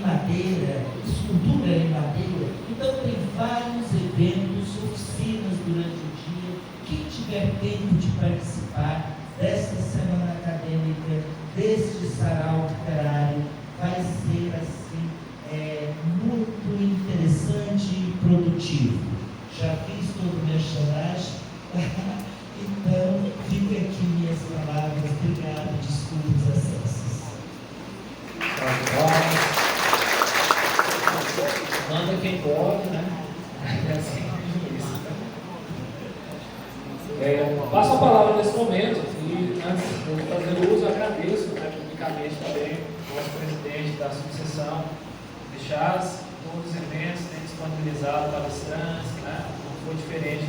madeira, escultura em madeira. Então tem vários eventos, oficinas durante o dia. Quem tiver tempo de participar desta semana acadêmica, deste sarau literário, vai ser assim muito interessante e produtivo. Já fiz todo o meu chanagem, então fica aqui minhas palavras. Obrigado, desculpe os acessos. Manda quem pode, né? Passo a palavra nesse momento e antes de eu fazer uso, agradeço publicamente também o nosso presidente da subseção de Chás, todos os eventos tem disponibilizado palestrantes, né? Não foi diferente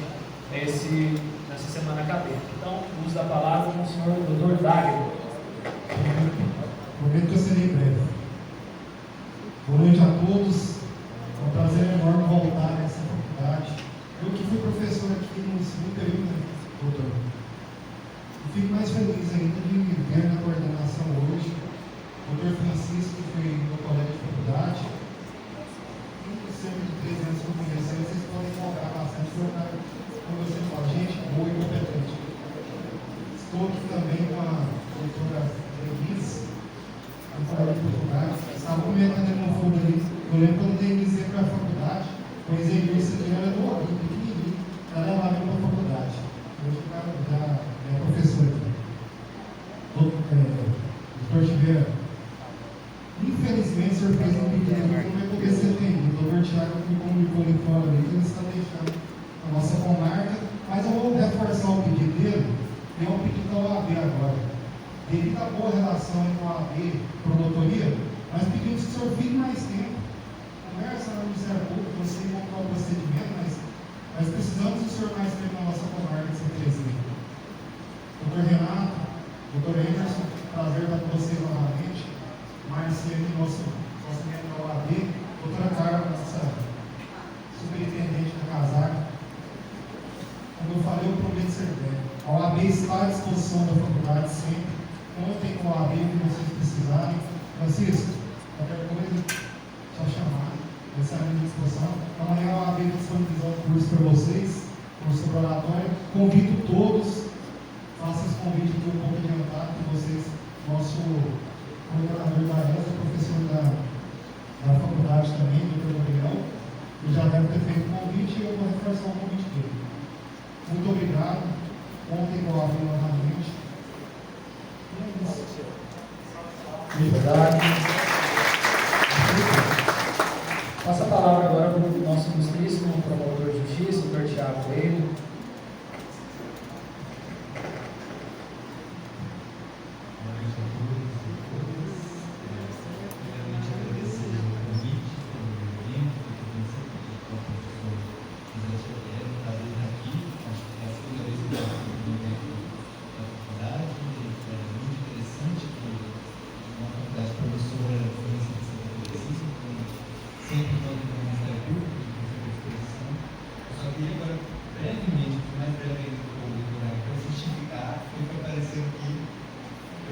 nessa semana acadêmica. Então, uso da palavra com o senhor Dr. Dagno. Prometo que eu serei breve. Boa noite a todos. É um prazer enorme voltar nessa faculdade. Eu que fui professor aqui no segundo período, doutor. E fico mais feliz ainda de ver na coordenação hoje o doutor Francisco, que foi no colégio de faculdade. E cerca de 3 anos que eu conheci, vocês podem colocar bastante quando você fala, gente boa e competente. Estou aqui também com a doutora Denise, do colégio de faculdade. Estava comentando no fundo ali. Eu lembro quando eu dei início para a faculdade, pois a igreja era do Olimpo, pequenininho, ela levava para a faculdade. Hoje já é professor aqui. Doutor Tiveira, infelizmente, o senhor fez um pedido que não vai poder ser atendido. O doutor Tiago me comunicou ali fora ali, que ele está deixando a nossa comarca, mas eu vou reforçar o pedido dele, e é um pedido da OAB agora. Devido à boa relação entre a OAB e a promotoria, nós pedimos que o senhor fique mais tempo. Conversa no Ministério Público, você montar o procedimento, mas nós precisamos do senhor mais tempo na nossa comarca de São Terezinha. Doutor Renato, doutor Emerson, prazer estar com vocês novamente. Marcelo, nosso membro da OAB, doutora Carla, nossa superintendente da CASAC. Como eu falei, eu prometo ser breve. A OAB está à disposição da faculdade sempre. Contem com a OAB que vocês precisarem. Francisco, qualquer coisa, só chamar. Vai sair à disposição. Amanhã a OAB vai disponibilizar o curso para vocês, curso preparatório. Convido todos, faço esse convite aqui um pouco adiantado para vocês, nosso coordenador da ESA, professor da faculdade também, doutor Gabriel, que já deve ter feito o convite e eu vou reforçar o convite dele. Muito obrigado. Contem com a OAB novamente. Verdade. Passa a palavra agora para o nosso ilustríssimo promotor de justiça, o Dr. Tiago Coelho.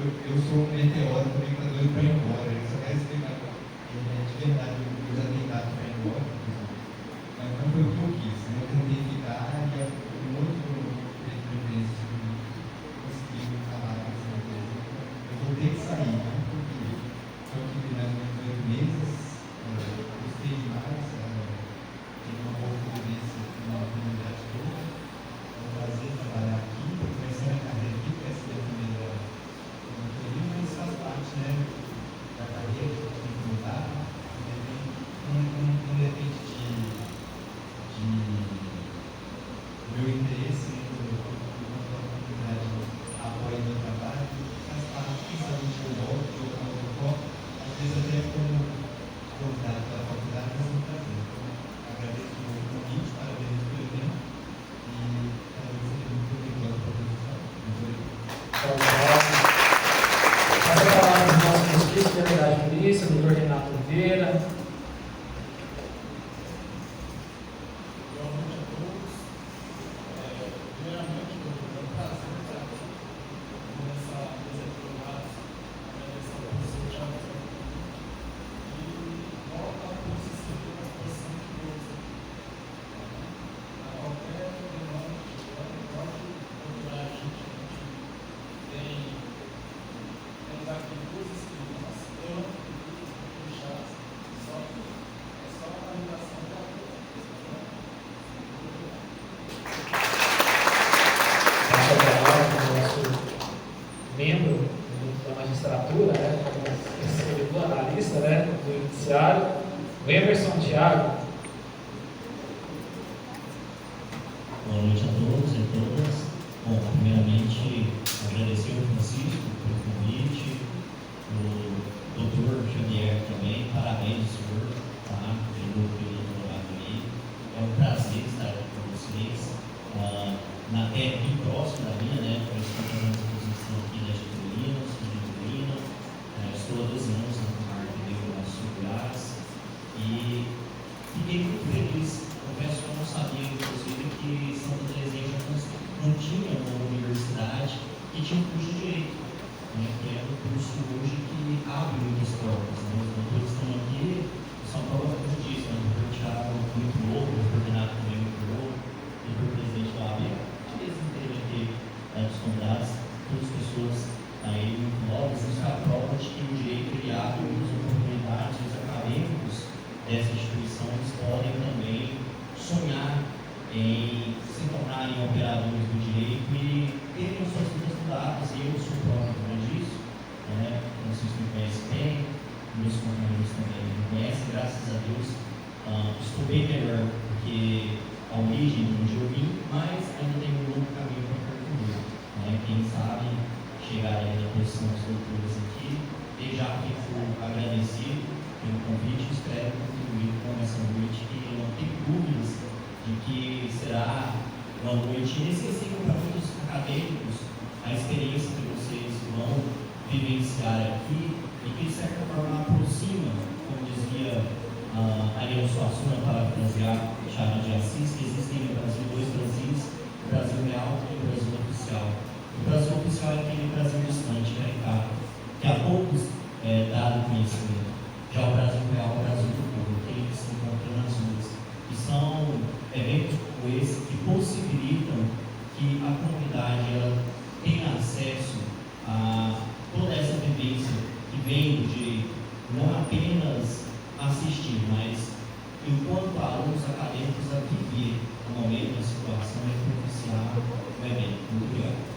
Eu sou um meteoro também para doido para ir embora. Eu só quero explicar de verdade, eu já tenho dado para ir embora, mas não foi o que eu quis. Eu tentei ficar e um outro preferência conseguiu falar nessa empresa. Eu vou ter que sair, não porque estou aqui mais ou menos 8 meses, gostei demais, tive uma boa convivência na comunidade toda. É um prazer trabalhar aqui, começar a carreira aqui, para se defender mas faz parte, né, da carreira que tem que mudar, independente de meu interesse, enquanto a comunidade apoia o meu trabalho, faz parte, quem sabe a gente volta, de outra forma, às vezes até como convidado da faculdade, mas é um prazer. Então, agradeço o convite, parabéns pelo evento e talvez seja muito obrigado pela produção. Muito obrigado. Passa a palavra do nosso justiça de Verdade e Polícia, doutor Renato Oliveira. Boa noite a todos. Primeiramente, é um prazer estar aqui nessa mesa de plenários, agradecer ao professor Thiago e lista, né, do noticiário. O Emerson Thiago. Boa noite a todos e todas. Bom, primeiramente, agradecer ao Francisco pelo convite, o doutor Xavier também, parabéns, senhor, tá? Pelo doutorado aí. É um prazer estar aqui com vocês, na terra bem próxima da minha, né? Por isso que eu estou fazendo a exposição aqui da Getulina, sou de Getulina, estou há 12 anos na comarca de Rio Grande do Sul, Goiás, e fiquei muito feliz. Confesso que eu não sabia, inclusive, que Santa Teresinha não tinha uma universidade que tinha um curso de Direito, né, que é um curso hoje que abre muitas portas. Né? Os doutores estão aqui, o São Paulo, como eu disse, o doutor Thiago muito novo, o doutor Renato também muito novo, o doutor presidente da OAB, a esse inteiro aqui dos convidados, todas as pessoas aí muito novas, isso é a prova de que o direito ele abre muitas oportunidades, os acadêmicos dessa instituição eles podem também sonhar em se tornarem operadores do direito e terem suas vidas mudadas. E eu sou próprio disso, né? Vocês me conhecem bem, meus companheiros também me conhecem, graças a Deus. Estou bem melhor porque a origem de onde eu vim, mas ainda tenho um longo caminho para percorrer. Né? Quem sabe chegar aí na posição dos doutores aqui, desde já fico agradecido pelo convite, espero contribuir com essa noite que eu não tenho dúvidas de que será uma noite inesquecível para muitos acadêmicos, a experiência que vocês vão vivenciar aqui e que de certa forma aproxima, como dizia Ariel Suassuna, parafrasear Machado de Assis, que existem no Brasil dois Brasis, o Brasil real e o Brasil oficial. O Brasil oficial é aquele Brasil distante, caricato, que a poucos é dado conhecimento. Já o Brasil real é o Brasil do povo, aquele que se encontra nas ruas. E são eventos como esse que possibilitam que a comunidade ela tenha acesso a toda essa vivência que vem do direito, não apenas assistir, mas enquanto alunos acadêmicos a viver o momento, a situação e propiciar o evento. Muito obrigado.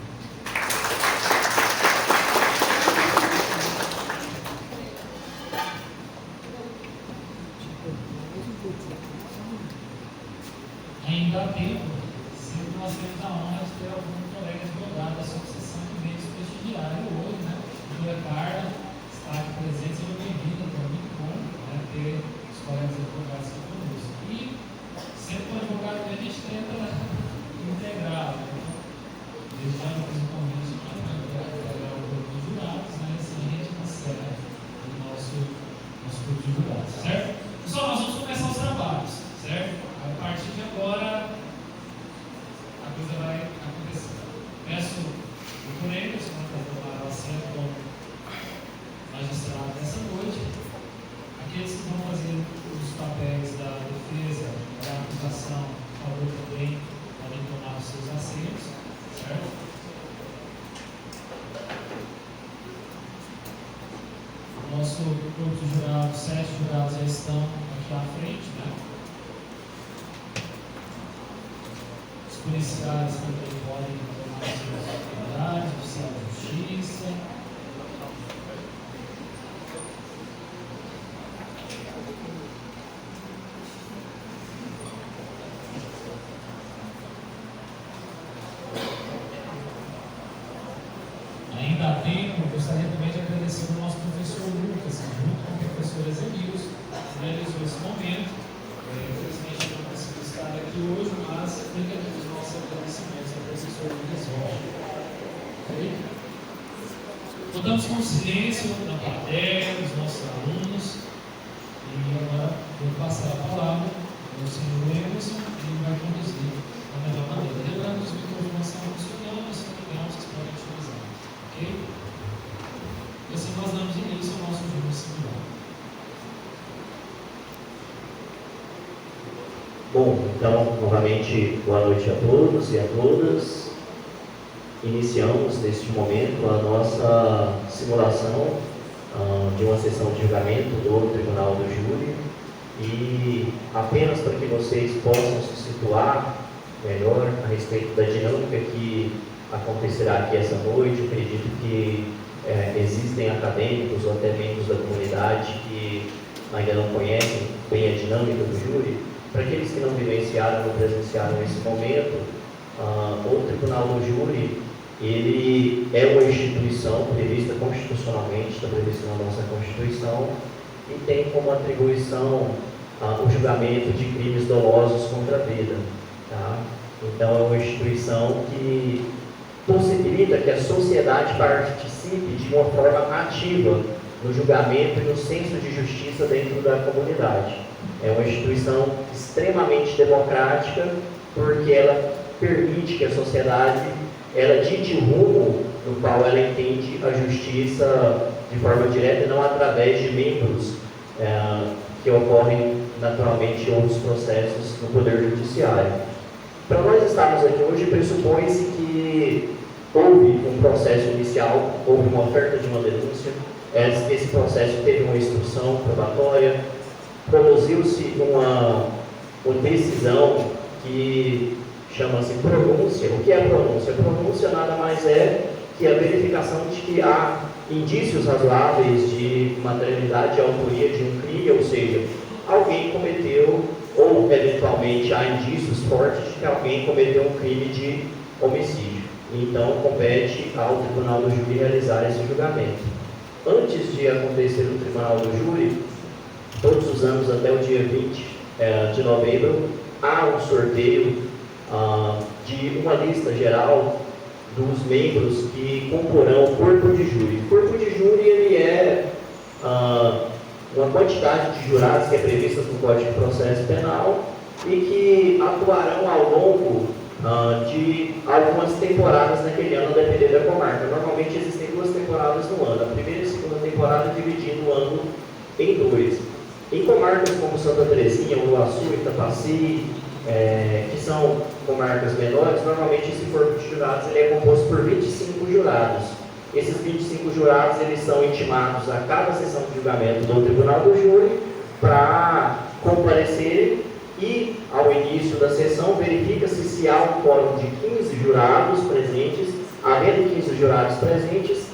Ainda há tempo, sempre nós temos a honra de ter algum colega advogado da sucessão que vem se prestigiar hoje, né? A doutora Carla está aqui presente, seja bem-vinda, então é muito bom, né, ter os colegas advogados aqui conosco. E sempre com o advogado a gente tenta integrar, né? Desde já eu fiz um convite aqui para integrar o grupo de jurados, né? Assim a gente encerra o nosso grupo de jurados, certo? Pessoal, nós vamos começar os trabalhos, certo? A partir de agora, a coisa vai acontecer. Peço o Emerson para tomar o assento como magistrado nessa noite. Aqueles que vão fazer os papéis da defesa, da acusação, por favor, também podem tomar os seus assentos, certo? O nosso grupo de jurados, 7 jurados já estão aqui à frente, né? Policiais também podem tomar suas atividades, oficial de justiça. Ainda há tempo, gostaria também de agradecer ao nosso professor Lucas, que junto com o professor Exemilson realizou esse momento. Infelizmente não conseguiu estar aqui hoje, mas fica aqui os nossos agradecimentos ao professor Lucas Rocha. Ok? Contamos com silêncio na plateia, os nossos alunos. E agora vou passar a palavra ao senhor Emerson, que ele vai conduzir da melhor maneira. Lembrando que os microfones estão funcionando, são ligamos que podem utilizar. Ok? E assim nós damos início ao nosso jogo similar. Bom, então, novamente, boa noite a todos e a todas. Iniciamos, neste momento, a nossa simulação de uma sessão de julgamento do Tribunal do Júri. E apenas para que vocês possam se situar melhor a respeito da dinâmica que acontecerá aqui essa noite, eu acredito que existem acadêmicos ou até membros da comunidade que ainda não conhecem bem a dinâmica do júri. Para aqueles que não vivenciaram ou presenciaram esse momento, o Tribunal do Júri, ele é uma instituição prevista constitucionalmente, está prevista na nossa Constituição, e tem como atribuição o julgamento de crimes dolosos contra a vida. Tá? Então, é uma instituição que possibilita que a sociedade participe de uma forma ativa no julgamento e no senso de justiça dentro da comunidade. É uma instituição extremamente democrática, porque ela permite que a sociedade dite o rumo no qual ela entende a justiça de forma direta e não através de membros que ocorrem naturalmente em outros processos no Poder Judiciário. Para nós estarmos aqui hoje, pressupõe-se que houve um processo inicial, houve uma oferta de uma denúncia, esse processo teve uma instrução probatória, produziu-se uma decisão que chama-se pronúncia. O que é pronúncia? Pronúncia nada mais é que a verificação de que há indícios razoáveis de materialidade e autoria de um crime, ou seja, alguém cometeu, ou eventualmente há indícios fortes de que alguém cometeu um crime de homicídio. Então, compete ao Tribunal do Júri realizar esse julgamento. Antes de acontecer no Tribunal do Júri, todos os anos até o dia 20 de novembro, há um sorteio de uma lista geral dos membros que comporão o corpo de júri. O corpo de júri ele é uma quantidade de jurados que é prevista no Código de Processo Penal e que atuarão ao longo de algumas temporadas naquele ano, a depender da comarca. Normalmente existem 2 temporadas no ano, a primeira e a segunda temporada dividindo o ano em 2. Em comarcas como Santa Terezinha, Uruaçu, Itapaci, que são comarcas menores, normalmente esse corpo de jurados ele é composto por 25 jurados. Esses 25 jurados eles são intimados a cada sessão de julgamento do Tribunal do Júri para comparecer e, ao início da sessão, verifica-se se há um quórum de 15 jurados presentes. Havendo 15 jurados presentes,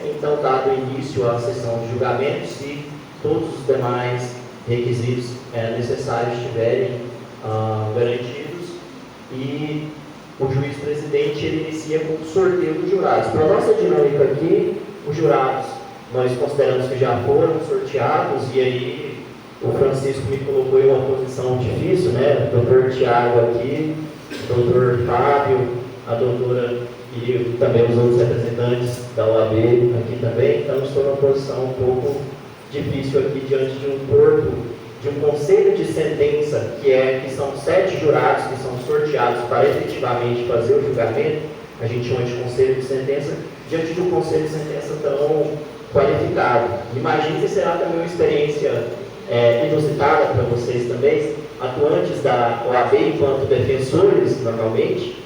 então dado início à sessão de julgamento, se todos os demais requisitos necessários estiverem garantidos, e o juiz presidente ele inicia com o sorteio dos jurados. Para a nossa dinâmica aqui, os jurados nós consideramos que já foram sorteados, e aí o Francisco me colocou em uma posição difícil, né? O doutor Tiago aqui, o doutor Fábio, a doutora e também os outros representantes da OAB aqui também. Então estou numa posição um pouco difícil aqui diante de um corpo, de um conselho de sentença, que são 7 jurados que são sorteados para efetivamente fazer o julgamento. A gente chama de conselho de sentença, diante de um conselho de sentença tão qualificado. Imagino que será também uma experiência inusitada para vocês também, atuantes da OAB enquanto defensores, normalmente,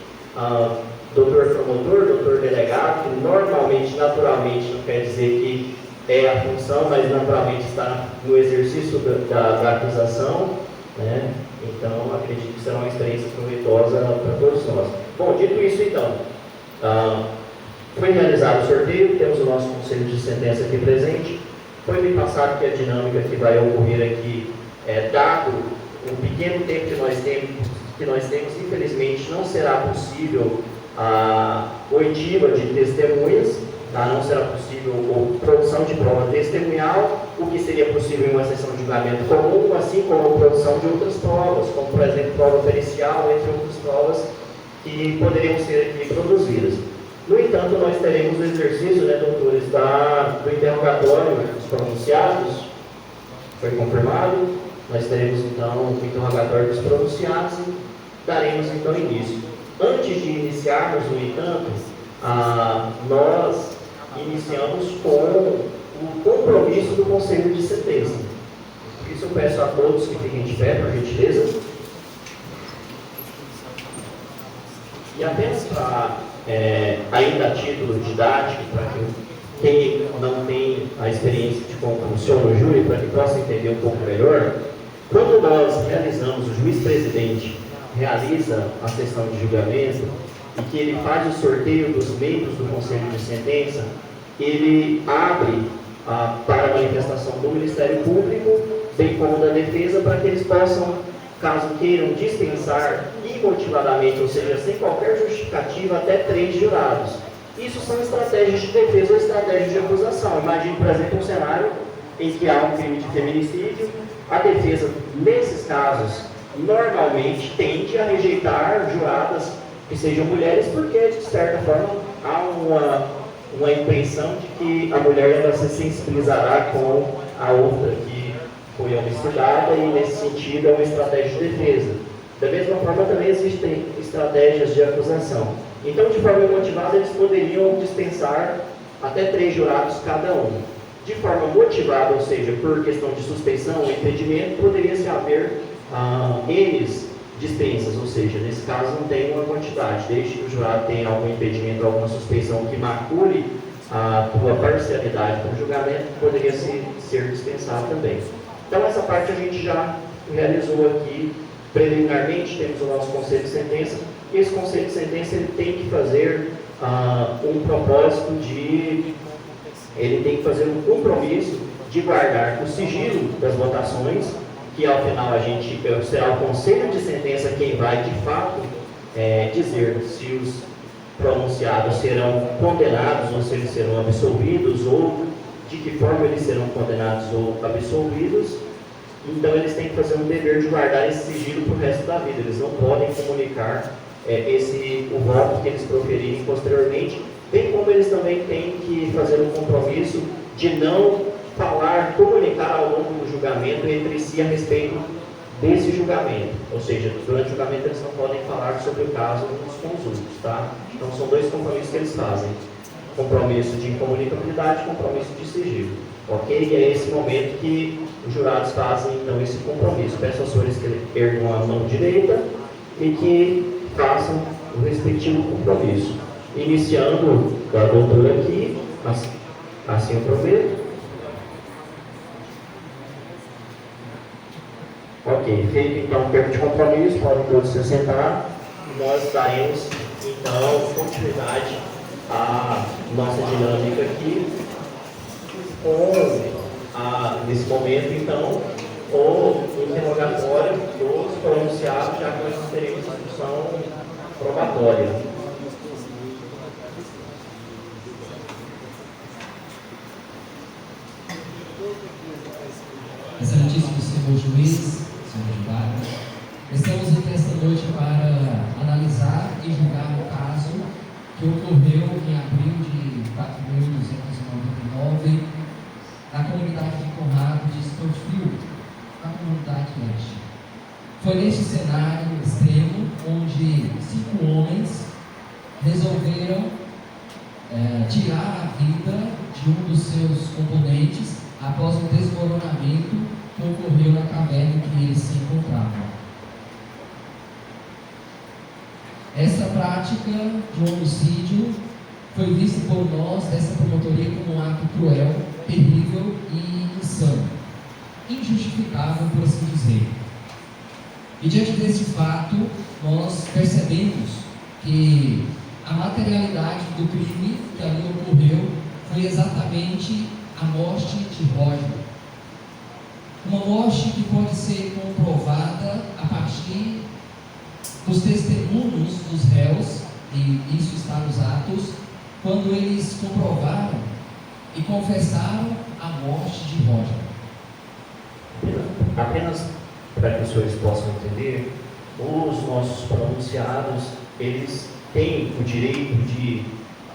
doutor promotor, doutor delegado, que normalmente, naturalmente, não quer dizer que é a função, mas naturalmente está no exercício da acusação, né? Então, acredito que será uma experiência proveitosa para todos nós. Bom, dito isso, então, foi realizado o sorteio, temos o nosso conselho de sentença aqui presente. Foi me passado que a dinâmica que vai ocorrer aqui, dado o pequeno tempo que nós temos, infelizmente, não será possível a oitiva de testemunhas, tá? Não será possível a produção de prova testemunhal, o que seria possível em uma sessão de julgamento comum, assim como a produção de outras provas, como, por exemplo, prova pericial, entre outras provas que poderiam ser aqui produzidas. No entanto, nós teremos o exercício, né, doutores, do interrogatório dos pronunciados, foi confirmado. Nós teremos, então, o interrogatório dos pronunciados e daremos, então, início. Antes de iniciarmos, no entanto, nós iniciamos com o compromisso do Conselho de Sentença. Por isso, eu peço a todos que fiquem de pé, por gentileza. E apenas para, ainda a título didático, para quem não tem a experiência de como funciona o júri, para que possa entender um pouco melhor, quando nós realizamos, o juiz-presidente realiza a sessão de julgamento e que ele faz o sorteio dos membros do Conselho de Sentença, ele abre para a manifestação do Ministério Público, bem como da defesa, para que eles possam, caso queiram dispensar imotivadamente, ou seja, sem qualquer justificativa, até 3 jurados. Isso são estratégias de defesa ou estratégias de acusação. Imagine, por exemplo, um cenário em que há um crime de feminicídio. A defesa, nesses casos, normalmente tende a rejeitar juradas que sejam mulheres, porque, de certa forma, há uma impressão de que a mulher ela se sensibilizará com a outra que foi homicida, e, nesse sentido, é uma estratégia de defesa. Da mesma forma, também existem estratégias de acusação. Então, de forma motivada, eles poderiam dispensar até 3 jurados cada um. De forma motivada, ou seja, por questão de suspeição ou impedimento, poderia-se haver N dispensas, ou seja, nesse caso não tem uma quantidade, desde que o jurado tenha algum impedimento, alguma suspeição que macule a tua parcialidade para o julgamento, poderia ser dispensado também. Então, essa parte a gente já realizou aqui preliminarmente. Temos o nosso conselho de sentença. Esse conselho de sentença ele tem que fazer um propósito ele tem que fazer um compromisso de guardar o sigilo das votações, que ao final será o conselho de sentença quem vai de fato dizer se os pronunciados serão condenados ou se eles serão absolvidos, ou de que forma eles serão condenados ou absolvidos. Então eles têm que fazer um dever de guardar esse sigilo para o resto da vida. Eles não podem comunicar o voto que eles proferirem posteriormente, bem como eles também têm que fazer um compromisso de não comunicar ao longo do julgamento entre si a respeito desse julgamento. Ou seja, durante o julgamento eles não podem falar sobre o caso uns com os outros, tá? Então são 2 compromissos que eles fazem: compromisso de incomunicabilidade e compromisso de sigilo. Ok? E é esse momento que os jurados fazem então esse compromisso. Peço aos senhores que ergam a mão direita e que façam o respectivo compromisso. Iniciando a doutora aqui, assim eu prometo. Ok, feito então o termo de compromisso, podem todos se sentar. Nós daremos então continuidade à nossa dinâmica aqui, nesse momento então, o interrogatório dos pronunciados, já que nós teremos a instrução probatória. Excelentíssimo senhor juiz, senhor advogado, estamos aqui esta noite para analisar e julgar o caso que ocorreu em abril de 4.299 na comunidade de Conrado de Storfield, na comunidade leste. Foi neste cenário extremo onde 5 homens resolveram tirar a vida de um dos seus componentes após um desmoronamento que ocorreu na caverna em que eles se encontravam. Essa prática de homicídio foi vista por nós, dessa promotoria, como um ato cruel, terrível e insano, injustificável, por assim dizer. E diante desse fato, nós percebemos que a materialidade do crime que ali ocorreu foi exatamente a morte de Roger. Uma morte que pode ser comprovada a partir dos testemunhos dos réus, e isso está nos atos, quando eles comprovaram e confessaram a morte de Roger. Apenas para que os senhores possam entender, os nossos pronunciados, eles têm o direito de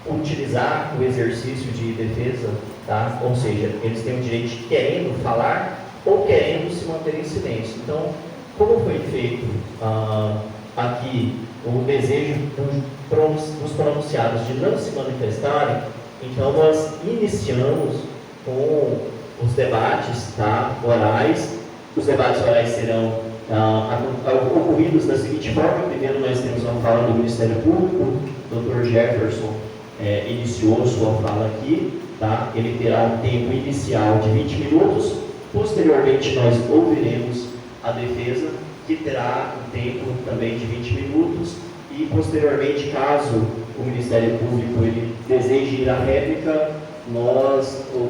utilizar o exercício de defesa, tá? Ou seja, eles têm o direito de, querendo falar ou querendo se manter em silêncio. Então, como foi feito aqui o desejo dos pronunciados de não se manifestarem, então nós iniciamos com os debates, tá, orais. Os debates orais serão ocorridos da seguinte forma: primeiro nós temos uma fala do Ministério Público. O Dr. Jefferson iniciou sua fala aqui, tá? Ele terá um tempo inicial de 20 minutos. Posteriormente nós ouviremos a defesa, que terá um tempo também de 20 minutos. E posteriormente, caso o Ministério Público ele deseje ir à réplica,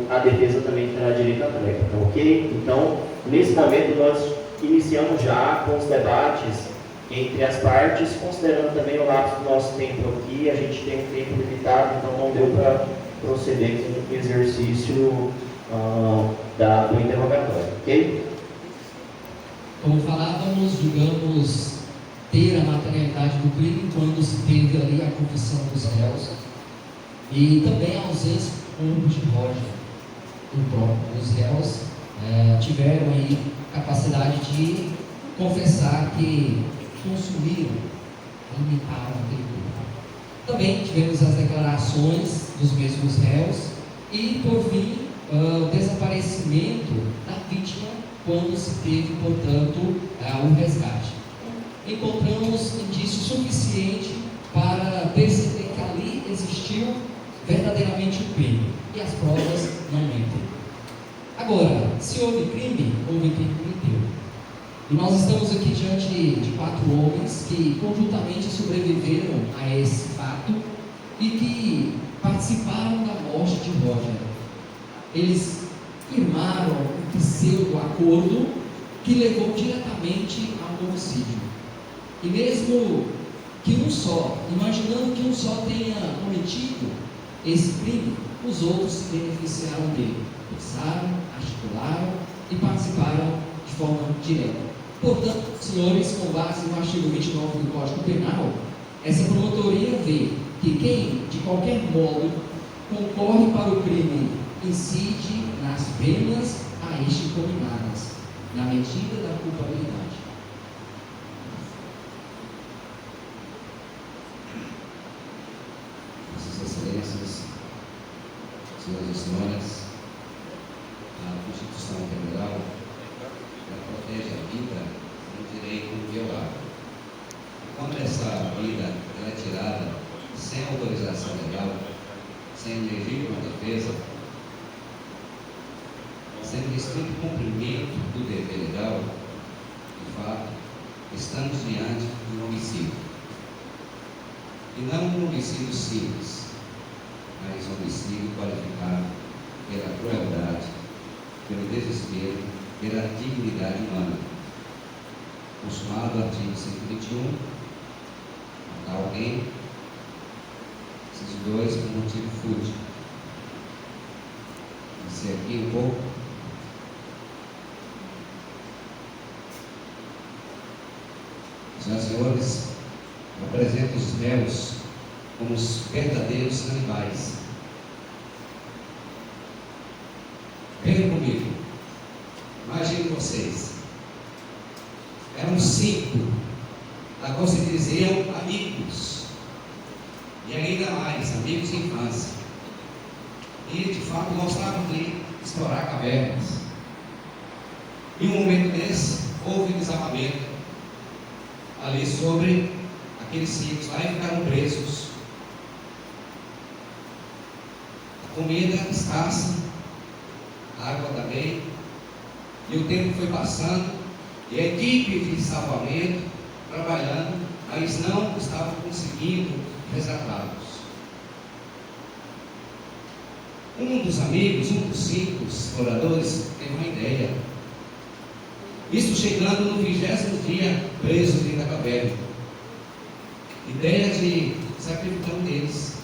a defesa também terá direito à tréplica, ok? Então, nesse momento, nós iniciamos já com os debates entre as partes, considerando também o lapso do nosso tempo aqui. A gente tem um tempo limitado, então não deu para proceder com o exercício do interrogatório, ok? Como falávamos, julgamos ter a materialidade do crime quando se teve ali a confissão dos réus e também a ausência do corpo de Roger. Os réus tiveram aí capacidade de confessar que consumiram, imitaram aquele corpo. Também tivemos as declarações dos mesmos réus e, por fim, o desaparecimento da vítima quando se teve, portanto, o resgate. Encontramos indício suficiente para perceber que ali existiu verdadeiramente um crime e as provas não mentem. Agora, se houve crime, houve quem cometeu. E nós estamos aqui diante de 4 homens que conjuntamente sobreviveram a esse fato e que participaram da morte de Roger. Eles firmaram um pseudo-acordo que levou diretamente ao homicídio. E mesmo que um só, imaginando que um só tenha cometido esse crime, os outros se beneficiaram dele. Pensaram, articularam e participaram de forma direta. Portanto, senhores, com base no artigo 29 do Código Penal, essa promotoria vê que quem, de qualquer modo, concorre para o crime incide nas penas a este combinadas, na medida da culpabilidade. Vossas Excelências, senhoras e senhores, a Constituição Federal protege a vida no direito inviolado. Quando essa vida é tirada sem autorização legal, sem legítima defesa, sem estrito cumprimento do dever legal, de fato, estamos diante de um homicídio. E não um homicídio simples, mas um homicídio qualificado pela crueldade, pelo desespero, pela dignidade humana. Consumado o artigo 121, matar alguém, esses dois por motivo fútil. Disse aqui um pouco. Senhoras e senhores, apresento os réus como os verdadeiros canibais. Venham comigo. Imaginem vocês. Eram 5, agora se diziam amigos. E ainda mais, amigos de infância. E de fato gostavam de explorar cavernas. Em um momento desse, houve um desabamento ali sobre aqueles 5 lá e ficaram presos. A comida escassa, a água também, e o tempo foi passando, e a equipe de salvamento trabalhando, mas não estava conseguindo resgatá-los. Um dos amigos, um dos 5 exploradores, teve uma ideia. Isso chegando no 20º dia, preso dentro da caverna. Ideia de sacrificar um deles,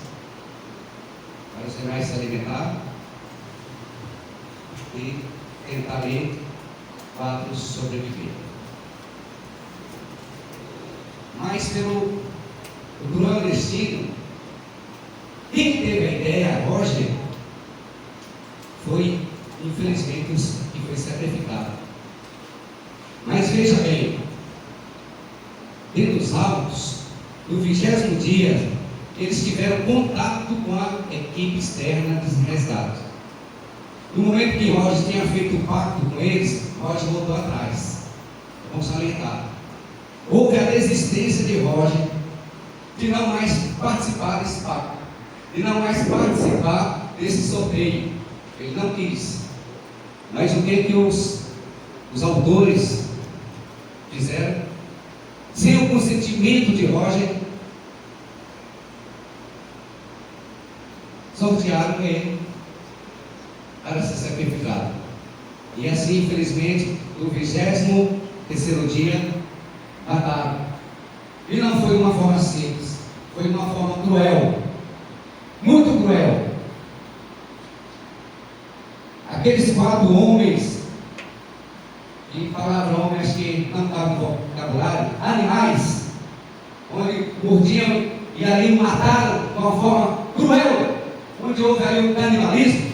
para os demais se alimentar e tentar ali 4 sobreviver. Mas pelo cruel destino, quem teve a ideia, Roger, foi infelizmente o que foi sacrificado. Mas veja bem, dentro dos autos, no 20º dia, eles tiveram contato com a equipe externa de resgate. No momento que Roger tinha feito o pacto com eles, Roger voltou atrás. Vamos salientar. Houve a desistência de Roger de não mais participar desse pacto, de não mais participar desse sorteio. Ele não quis. Mas o que os autores fizeram? Sem o consentimento de Roger, sortearam ele E assim, infelizmente, no 23º dia, mataram. E não foi de uma forma simples, foi de uma forma cruel, muito cruel. Aqueles 4 homens, e palavra homem, acho que não estava no vocabulário, animais, onde mordiam e ali mataram de uma forma cruel, onde houve ali o canibalismo.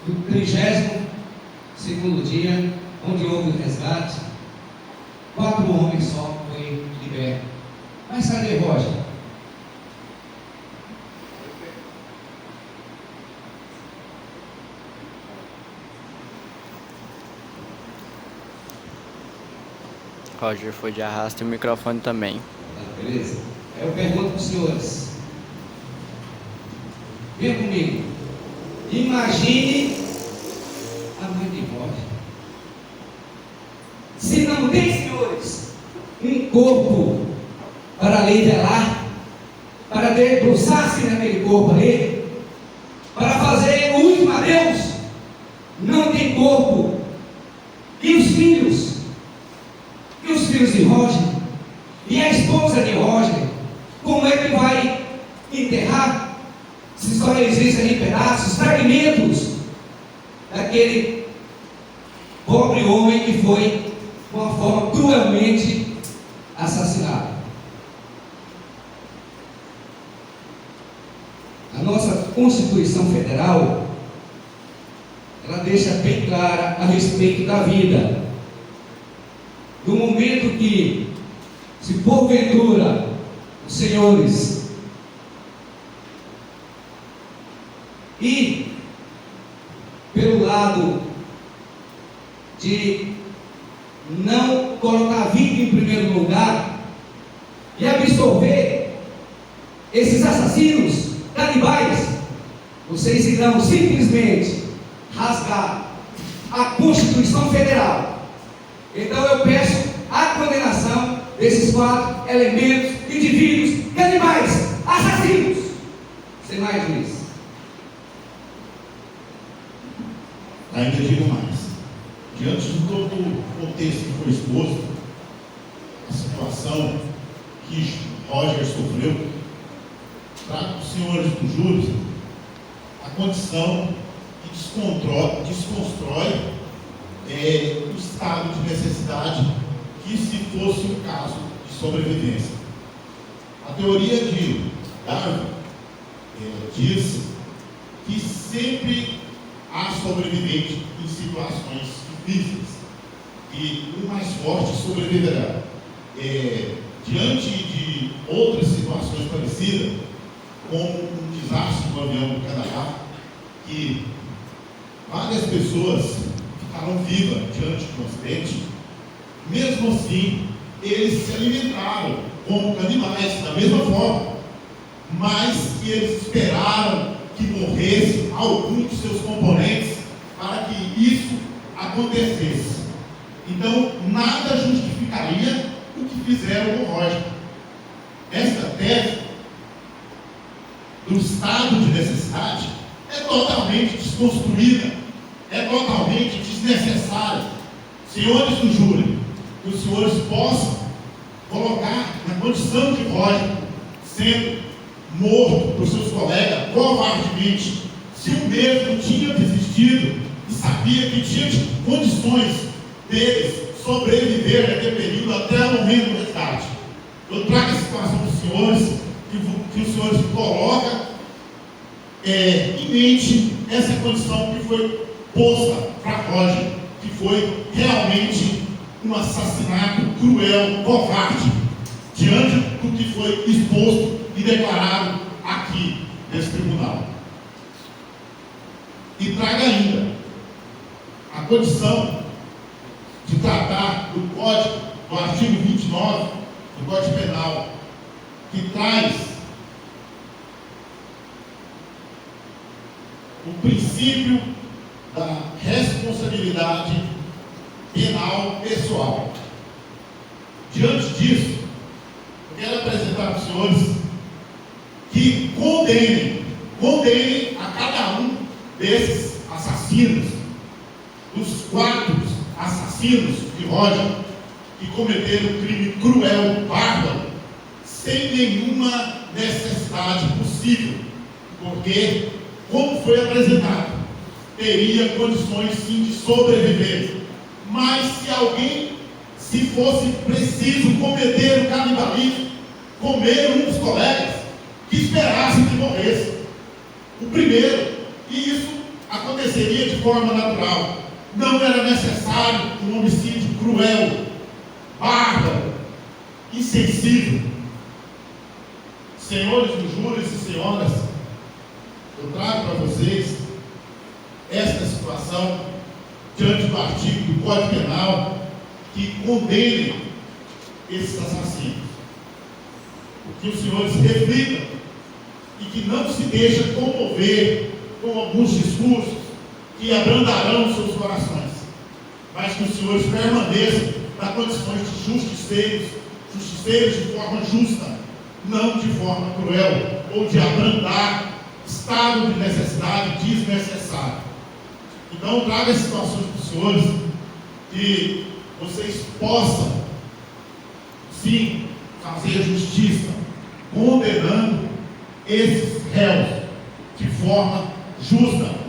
No 32º dia, onde houve o resgate, 4 homens só foi liberto. Mas cadê Roger? Roger foi de arrasto e o microfone também. Beleza? Eu pergunto para os senhores. Venha comigo. Imagine a mãe de Roger. Se não tem, senhores, um corpo para ali velar, para debruçar-se naquele corpo ali, para fazer o último adeus, não tem corpo. E os filhos? E os filhos de Roger? E a esposa de Roger? Como é que vai enterrar? Se só existem ali pedaços, fragmentos daquele pobre homem que foi de uma forma cruelmente assassinado. A nossa Constituição Federal, ela deixa bem clara a respeito da vida. No momento que, se porventura, os senhores ir pelo lado de não colocar a vida em primeiro lugar e absorver esses assassinos canibais, vocês irão simplesmente rasgar a Constituição Federal. Então eu peço a condenação desses 4 elementos, indivíduos, canibais, assassinos. Sem mais, juiz. Ainda digo mais. Diante de todo o contexto que foi exposto, a situação que Roger sofreu, trago para os senhores do júri a condição que desconstrói o estado de necessidade que se fosse um caso de sobrevivência. A teoria de Darwin diz que sempre há sobrevivente em situações difíceis e o mais forte sobreviverá. Diante de outras situações parecidas, como um desastre no avião do Canadá, que várias pessoas ficaram vivas diante de um acidente, mesmo assim, eles se alimentaram como animais, da mesma forma, mas que eles esperaram que morresse algum de seus componentes para que isso acontecesse. Então, nada justificaria o que fizeram com Roger. Esta tese do estado de necessidade é totalmente desconstruída, é totalmente desnecessária. Senhores do júri, que os senhores possam colocar na condição de Roger sendo morto por seus colegas covardemente, se o mesmo tinha desistido e sabia que tinha condições deles sobreviver naquele período até o momento do resgate. Eu trago a situação dos senhores, que os senhores colocam em mente essa condição que foi posta para Roger, que foi realmente um assassinato cruel, covarde, diante do que foi exposto e declarado aqui nesse tribunal. E traga ainda a condição de tratar do Código, do artigo 29 do Código Penal, que traz o princípio da responsabilidade penal pessoal. Diante disso, eu quero apresentar para os senhores que condenem a cada um desses assassinos, dos 4 assassinos de Roger, que cometeram um crime cruel, bárbaro, sem nenhuma necessidade possível, porque, como foi apresentado, teria condições sim de sobreviver. Mas se fosse preciso cometer o canibalismo, comer um dos colegas, que esperasse que morresse o primeiro, e isso aconteceria de forma natural. Não era necessário um homicídio cruel, bárbaro, insensível. Senhores dos júris e senhoras, eu trago para vocês esta situação diante do artigo do Código Penal que condena esses assassinos. Que os senhores reflitam e que não se deixem comover com alguns discursos que abrandarão seus corações, mas que os senhores permaneçam nas condições de justiceiros de forma justa, não de forma cruel ou de abrandar estado de necessidade desnecessário. Então, traga as situações para os senhores que vocês possam, sim, fazer justiça, condenando esses réus de forma justa.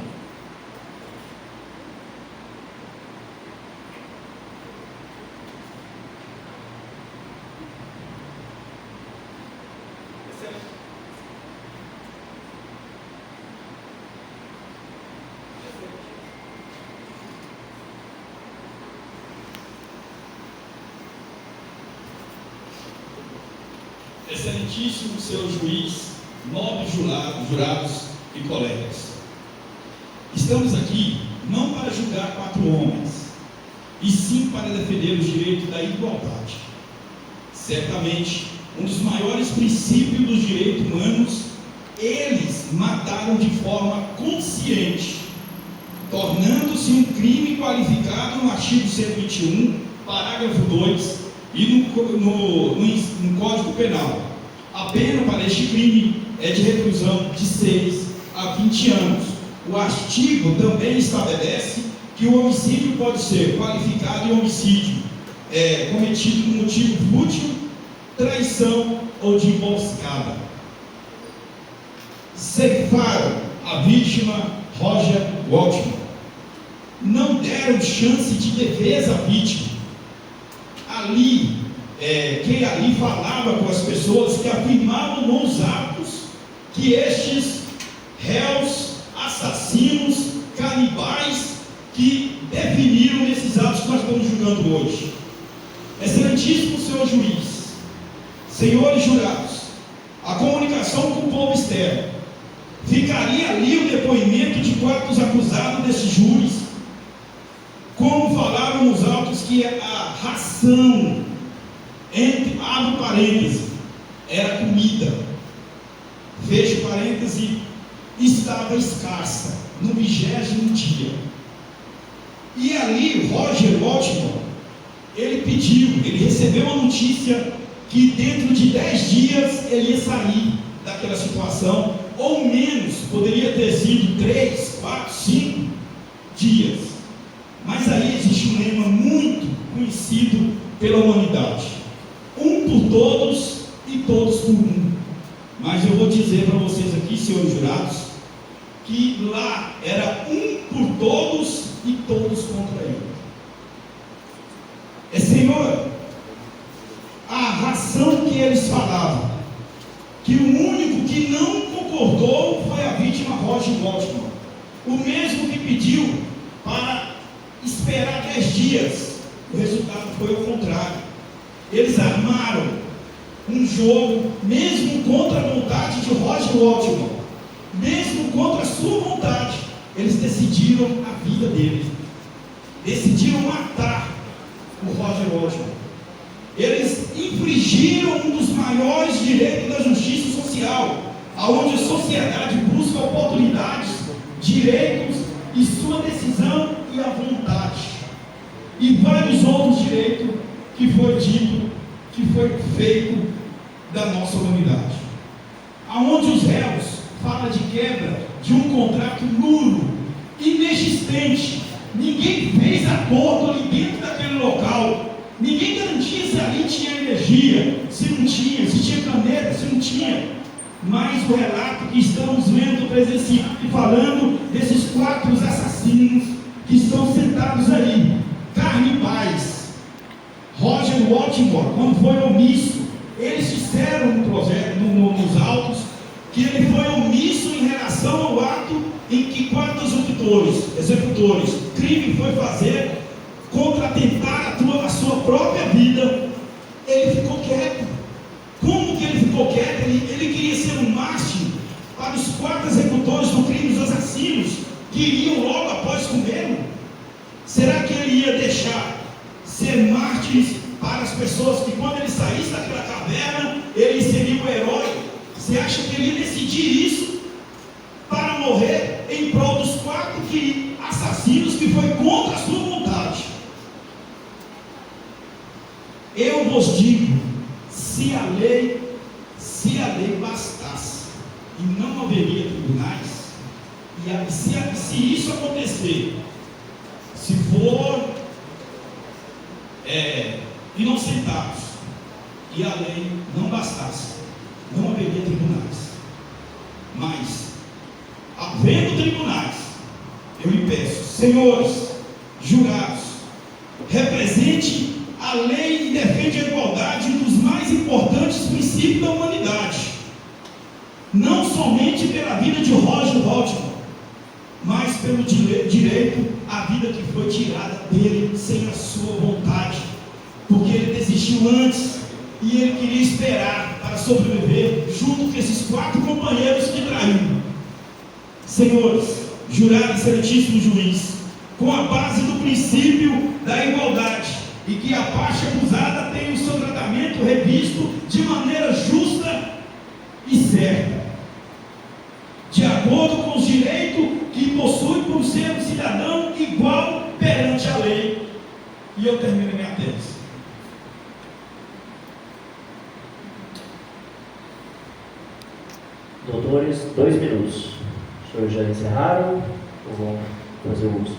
Excelentíssimo senhor juiz, nobres jurados e colegas, estamos aqui não para julgar 4 homens, e sim para defender os direitos da igualdade. Certamente, um dos maiores princípios dos direitos humanos, eles mataram de forma consciente, tornando-se um crime qualificado no artigo 121, parágrafo 2, e no Código Penal. A pena para este crime é de reclusão de 6 a 20 anos. O artigo também estabelece que o homicídio pode ser qualificado em homicídio cometido por motivo fútil, traição ou de emboscada. Ceifaram a vítima Roger Waltman. Não deram chance de defesa à vítima. Quem ali falava com as pessoas que afirmavam nos atos que estes réus, assassinos, canibais, que definiram esses atos que nós estamos julgando hoje. Excelentíssimo senhor juiz, senhores jurados, a comunicação com o povo externo, ficaria ali o depoimento de 4 dos acusados desses júris, como falaram nos autos que a ração, abre parêntese, era comida, fecho parêntese, estava escassa, no 20º dia. E ali, Roger Waltman, ele recebeu a notícia que dentro de 10 dias ele ia sair daquela situação, ou menos, poderia ter sido 3, 4, 5 dias. Mas aí existe um lema muito conhecido pela humanidade: um por todos e todos por um. Mas eu vou dizer para vocês aqui, senhores jurados, que lá era um por todos e todos contra ele. Senhor, a razão que eles falavam, que o único que não concordou foi a vítima Roger Waltman, o mesmo que pediu para esperar 10 dias. O resultado foi o contrário. Eles armaram um jogo, mesmo contra a vontade de Roger Waltman, mesmo contra a sua vontade. Eles decidiram a vida dele, decidiram matar o Roger Waltman. Eles infringiram um dos maiores direitos da justiça social, aonde a sociedade busca oportunidades, direitos e sua decisão e a vontade, e vários outros direitos que foi dito, que foi feito da nossa humanidade, aonde os réus falam de quebra de um contrato nulo inocente. Ninguém fez acordo ali dentro daquele local. Ninguém garantia se ali tinha energia, se não tinha, se tinha caneta, se não tinha. Mas o relato que estamos vendo, presenciando e falando desses 4 assassinos que estão sentados ali, carnivais. Roger Baltimore, quando foi omisso, eles disseram no projeto, nos autos, que ele foi omisso em relação ao ato em que 4 executores, crime foi fazer contra atentar a sua própria vida. Ele ficou quieto. Como que ele ficou quieto? Ele queria ser um mártir para os 4 executores do crime, os assassinos, que iriam logo após comê-lo. Será que ele ia deixar ser mártires para as pessoas que, quando ele saísse daquela caverna, ele seria o herói? Você acha que ele ia decidir isso para morrer em prol dos 4 assassinos que foi contra a sua vontade? Eu vos digo, se a lei bastasse e não haveria tribunais, e se isso acontecer, se for inocentados e a lei não bastasse, não haveria tribunais. Mas, havendo tribunais, eu lhe peço, senhores, jurados, represente a lei e defende a igualdade, um dos mais importantes princípios da humanidade, não somente pela vida de Roger Baltimore, mas pelo direito à vida que foi tirada dele sem a sua vontade, porque ele desistiu antes e ele queria esperar para sobreviver junto com esses 4 companheiros que traíram. Senhores, jurado e excelentíssimo juiz, com a base do princípio da igualdade, e que a parte acusada tenha o seu tratamento revisto de maneira justa e certa, de acordo com os direitos que possui por ser um cidadão igual perante a lei. E eu termino minha tese. Doutores, 2 minutos. Os senhores já encerraram ou vão fazer o uso?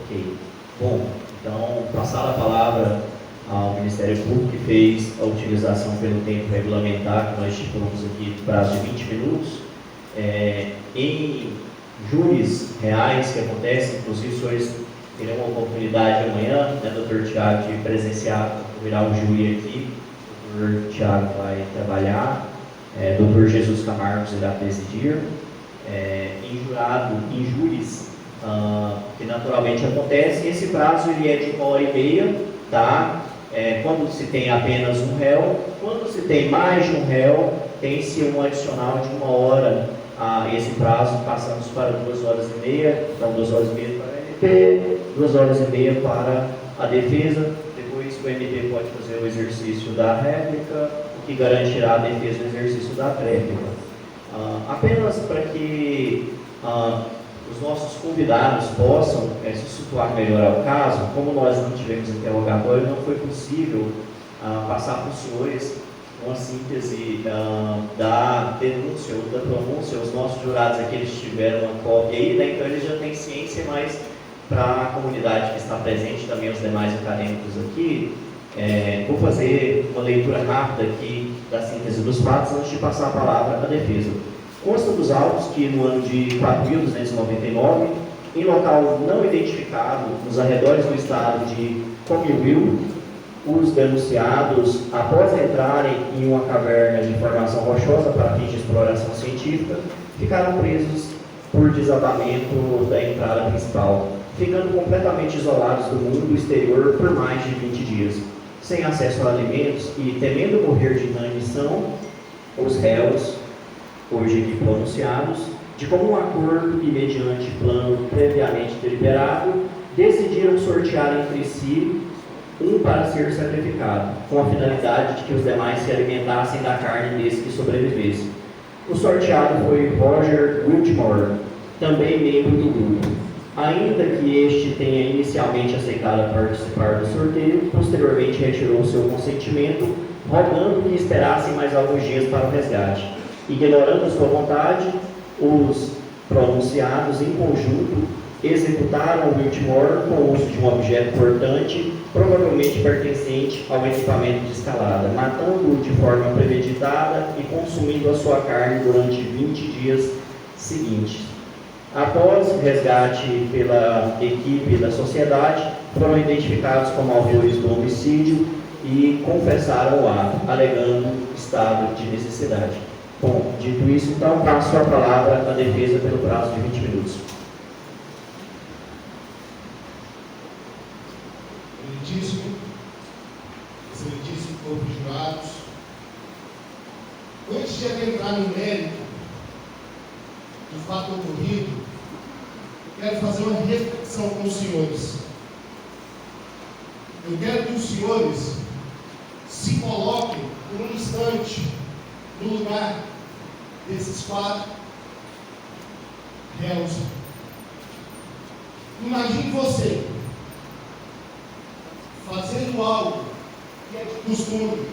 Ok. Bom, então, passar a palavra ao Ministério Público, que fez a utilização pelo tempo regulamentar, que nós estipulamos aqui, prazo de 20 minutos. Em júris reais que acontecem, inclusive os senhores terão uma oportunidade amanhã, né, doutor Tiago, de presenciar, virar o júri aqui. O doutor Tiago vai trabalhar, doutor Jesus Camargo irá presidir. Em júris, que naturalmente acontece, esse prazo ele é de 1h30, tá? Quando se tem apenas um réu, quando se tem mais de um réu, tem-se um adicional de 1 hora a esse prazo, passamos para 2h30, então 2h30 para a MP, 2h30 para a defesa. Depois o MP pode fazer o exercício da réplica, o que garantirá a defesa do exercício da réplica. Apenas para que os nossos convidados possam se situar melhor ao caso, como nós não tivemos interrogatório, não foi possível passar para os senhores uma síntese da denúncia ou da pronúncia. Os nossos jurados aqui eles tiveram uma cópia aí, né? Então eles já têm ciência, mas para a comunidade que está presente, também os demais acadêmicos aqui, vou fazer uma leitura rápida aqui da síntese dos fatos antes de passar a palavra à defesa. Consta dos autos que no ano de 4.299, em local não identificado, nos arredores do estado de Comilville, os denunciados, após entrarem em uma caverna de formação rochosa para fins de exploração científica, ficaram presos por desabamento da entrada principal, ficando completamente isolados do mundo exterior por mais de 20 dias. Sem acesso a alimentos e temendo morrer de inanição, os réus, hoje aqui pronunciados, de comum acordo e mediante plano previamente deliberado, decidiram sortear entre si um para ser sacrificado, com a finalidade de que os demais se alimentassem da carne desse que sobrevivesse. O sorteado foi Roger Whitmore, também membro do grupo. Ainda que este tenha inicialmente aceitado participar do sorteio, posteriormente retirou seu consentimento, rogando que esperassem mais alguns dias para o resgate. Ignorando a sua vontade, os pronunciados em conjunto executaram o último órgão com o uso de um objeto cortante, provavelmente pertencente ao equipamento de escalada, matando-o de forma premeditada e consumindo a sua carne durante 20 dias seguintes. Após o resgate pela equipe da sociedade, foram identificados como autores do homicídio e confessaram o ato, alegando estado de necessidade. Bom, dito isso, então, passo a palavra à defesa pelo prazo de 20 minutos. Excelentíssimo corpo de jurados, antes de adentrar no mérito do fato ocorrido, quero fazer uma reflexão com os senhores. Eu quero que os senhores se coloquem por um instante no lugar desses 4 réus. Imagine você fazendo algo que é de costume,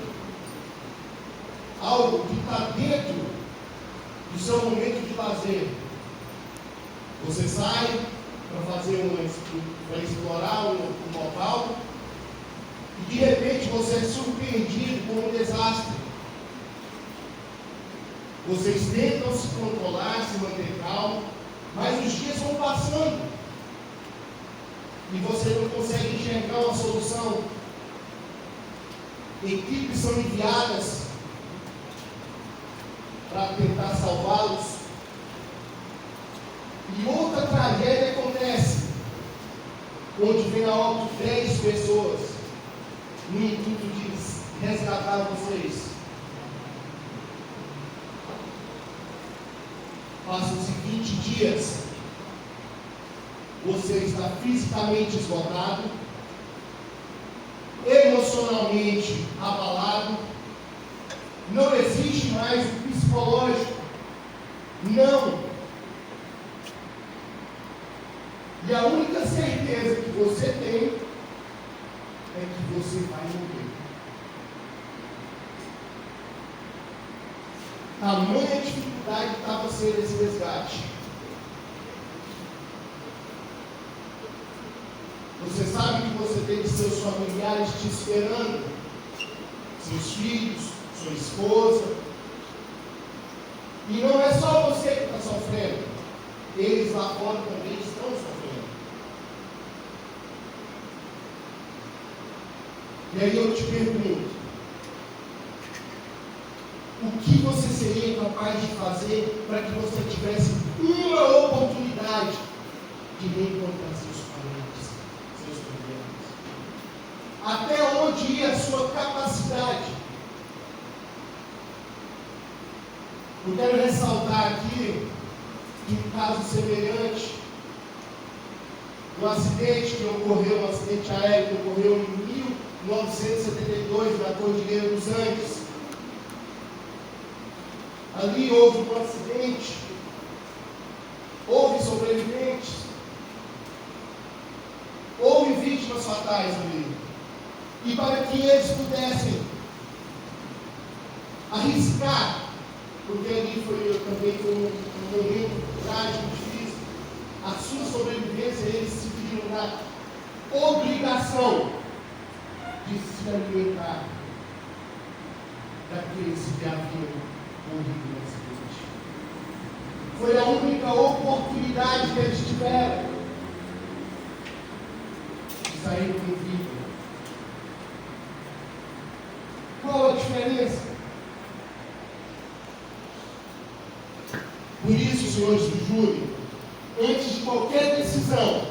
algo que está dentro do seu momento de lazer. Você sai para explorar um local e de repente você é surpreendido por um desastre. Vocês tentam se controlar, se manter calmo, mas os dias vão passando e você não consegue enxergar uma solução. Equipes são enviadas para tentar salvá-los. E outra tragédia acontece, onde vem a óbito 10 pessoas, no intuito de resgatar vocês. Passam-se 20 dias. Você está fisicamente esgotado, emocionalmente abalado, não existe mais o psicológico, não. E a única certeza que você tem é que você vai morrer. Tamanha dificuldade estava sendo esse resgate. Você sabe que você tem seus familiares te esperando, seus filhos, sua esposa. E não é só você que está sofrendo, eles lá fora também estão sofrendo. E aí eu te pergunto, o que você seria capaz de fazer para que você tivesse uma oportunidade de reencontrar seus parentes, seus problemas? Até onde ia a sua capacidade? Eu quero ressaltar aqui um caso semelhante, um acidente que ocorreu, um acidente aéreo que ocorreu em 1972 na Cordilheira dos Andes. Ali houve um acidente, houve sobreviventes, houve vítimas fatais ali. E para que eles pudessem arriscar, porque ali também foi um momento trágico, difícil, a sua sobrevivência, eles se viram na obrigação de se alimentar daqueles que haviam morrido no acidente. Foi a única oportunidade que eles tiveram de sair com vida. Qual a diferença? Por isso, senhores do júri, antes de qualquer decisão,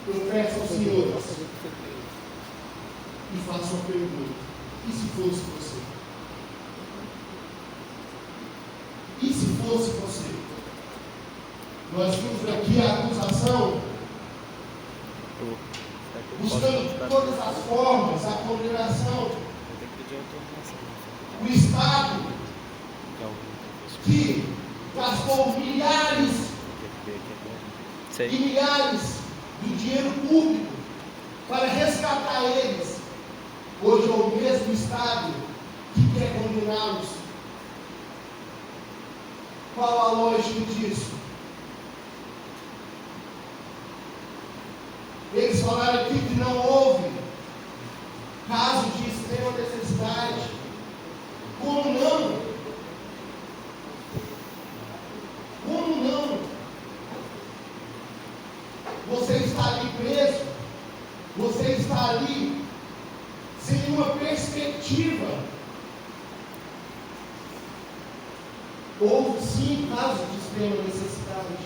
eu peço aos senhores e faço uma pergunta: e se fosse você? E se fosse você? Nós vimos aqui a acusação buscando todas as formas, a condenação. O Estado que gastou milhares e milhares de dinheiro público para resgatar eles, hoje é o mesmo Estado que quer condená-los. Qual a lógica disso? Eles falaram aqui que não houve caso de extrema necessidade. Como não? Como não? Você está ali preso, você está ali sem uma perspectiva. Houve sim casos de extrema necessidade.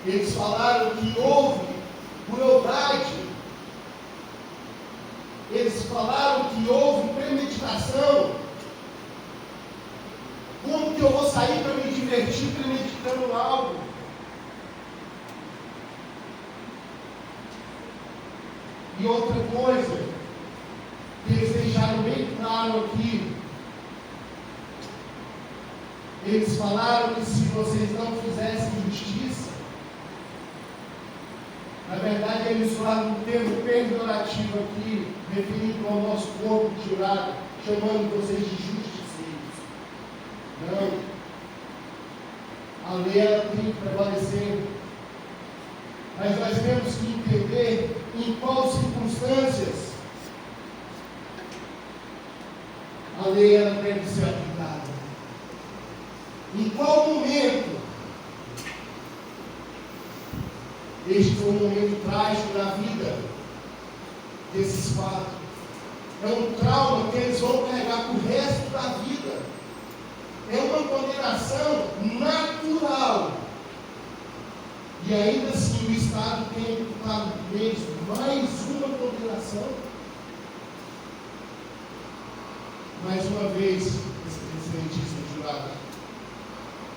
Eles falaram que houve crueldade. Eles falaram que houve premeditação. Como que eu vou sair para me divertir premeditando algo? E outra coisa, que eles deixaram bem claro aqui, eles falaram que se vocês não fizessem justiça, na verdade eles falaram um termo pejorativo aqui, referindo ao nosso corpo de jurado, chamando vocês de justiceiros. Não. A lei ela tem que prevalecer. Mas nós temos que entender em quais circunstâncias a lei ela deve ser aplicada. Em qual momento? Este foi um momento trágico na vida desses quatro. É um trauma que eles vão carregar para o resto da vida. É uma condenação natural. E ainda assim o Estado tem imputado neles mais uma condenação. Mais uma vez, excelentíssimo jurado,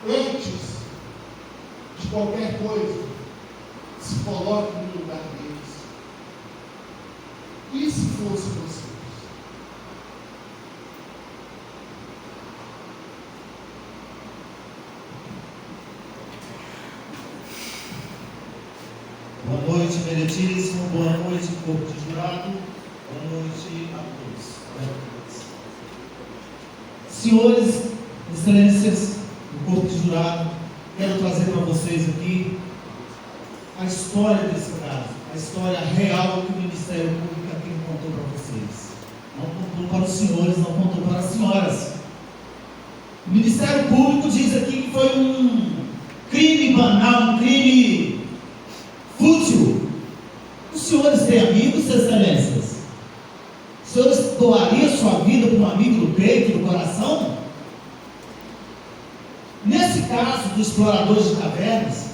antes de qualquer coisa, se coloque no lugar deles. E se fosse vocês? Boa noite, meritíssimo. Boa noite, corpo de jurado. Boa noite a todos. Senhores, excelências do corpo de jurado, quero trazer para vocês aqui a história desse caso, a história real que o Ministério Público aqui contou para vocês. Não contou para os senhores, não contou para as senhoras. O Ministério Público diz aqui que foi um crime banal, um crime fútil. Os senhores têm amigos, excelências? Os senhores doariam sua vida para um amigo do peito, do coração? Nesse caso dos exploradores de cavernas,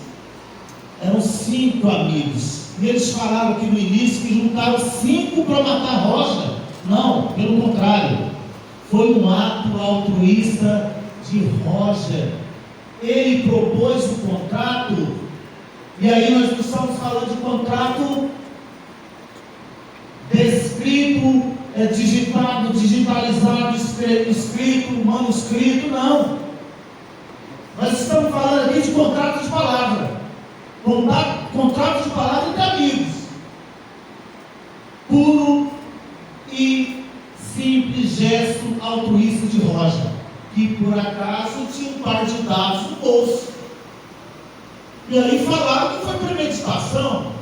eram 5 amigos. E eles falaram aqui no início que juntaram 5 para matar Roger. Não, pelo contrário. Foi um ato altruísta de Roger. Ele propôs o contrato. E aí nós não estamos falando de contrato descrito, digitado, digitalizado, escrito, manuscrito, não. Nós estamos falando aqui de contrato de palavra. Contrato de palavra entre amigos. Puro e simples gesto altruísta de Roger, que por acaso tinha um par de dados no bolso. E aí falaram que foi premeditação.